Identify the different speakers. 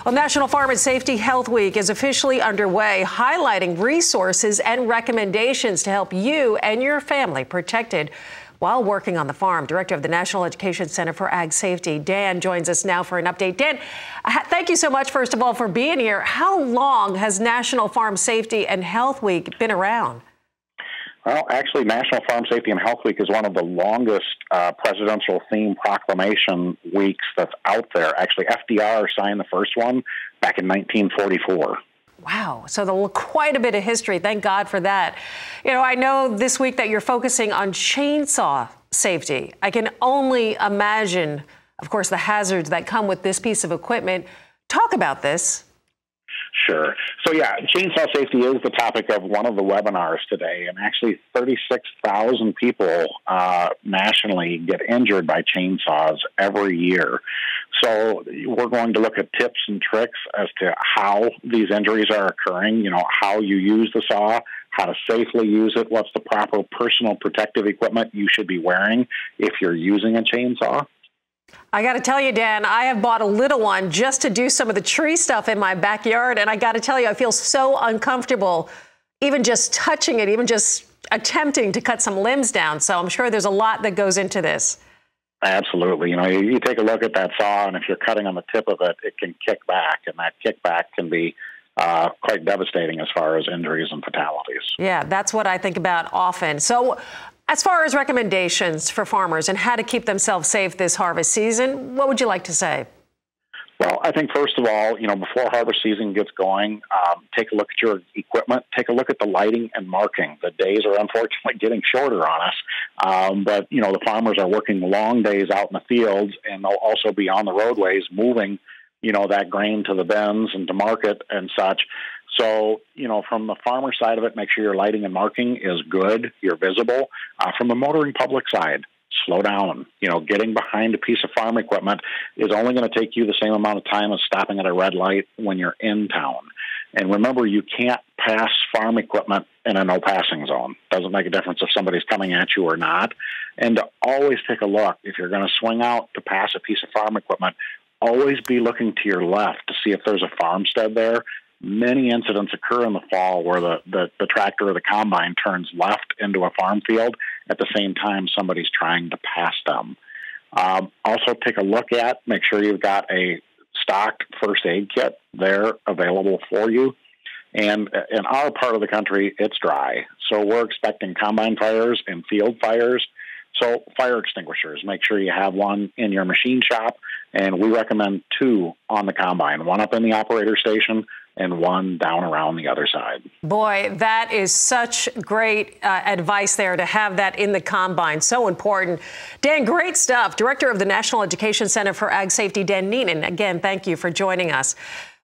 Speaker 1: Well, National Farm and Safety Health Week is officially underway, highlighting resources and recommendations to help you and your family protected while working on the farm. Director of the National Education Center for Ag Safety, Dan, joins us now for an update. Dan, thank you so much, first of all, for being here. How long has National Farm Safety and Health Week been around?
Speaker 2: Well, actually, National Farm Safety and Health Week is one of the longest presidential theme proclamation weeks that's out there. Actually, FDR signed the first one back in 1944.
Speaker 1: Wow. So quite a bit of history. Thank God for that. You know, I know this week that you're focusing on chainsaw safety. I can only imagine, of course, the hazards that come with this piece of equipment. Talk about this.
Speaker 2: Sure. So, yeah, chainsaw safety is the topic of one of the webinars today, and actually 36,000 people nationally get injured by chainsaws every year. So we're going to look at tips and tricks as to how these injuries are occurring, you know, how you use the saw, how to safely use it, what's the proper personal protective equipment you should be wearing if you're using a chainsaw.
Speaker 1: I got to tell you, Dan, I have bought a little one just to do some of the tree stuff in my backyard. And I got to tell you, I feel so uncomfortable even just touching it, even just attempting to cut some limbs down. So I'm sure there's a lot that goes into this.
Speaker 2: Absolutely. You know, you take a look at that saw, and if you're cutting on the tip of it, it can kick back. And that kickback can be quite devastating as far as injuries and fatalities.
Speaker 1: Yeah, that's what I think about often. So as far as recommendations for farmers and how to keep themselves safe this harvest season, what would you like to say?
Speaker 2: Well, I think first of all, you know, before harvest season gets going, take a look at your equipment, take a look at the lighting and marking. The days are unfortunately getting shorter on us, but, you know, the farmers are working long days out in the fields, and they'll also be on the roadways moving, you know, that grain to the bins and to market and such. So, you know, from the farmer side of it, make sure your lighting and marking is good, you're visible. From the motoring public side, slow down. You know, getting behind a piece of farm equipment is only going to take you the same amount of time as stopping at a red light when you're in town. And remember, you can't pass farm equipment in a no passing zone. Doesn't make a difference if somebody's coming at you or not. And to always take a look, if you're going to swing out to pass a piece of farm equipment, always be looking to your left to see if there's a farmstead there. Many incidents occur in the fall where the tractor or the combine turns left into a farm field at the same time somebody's trying to pass them. Also take a look at, make sure you've got a stocked first aid kit there available for you. And in our part of the country, it's dry. So we're expecting combine fires and field fires. So fire extinguishers, make sure you have one in your machine shop. And we recommend 2 on the combine, one up in the operator station and one down around the other side.
Speaker 1: Boy, that is such great advice there to have that in the combine. So important. Dan, great stuff. Director of the National Education Center for Ag Safety, Dan Neenan. Again, thank you for joining us.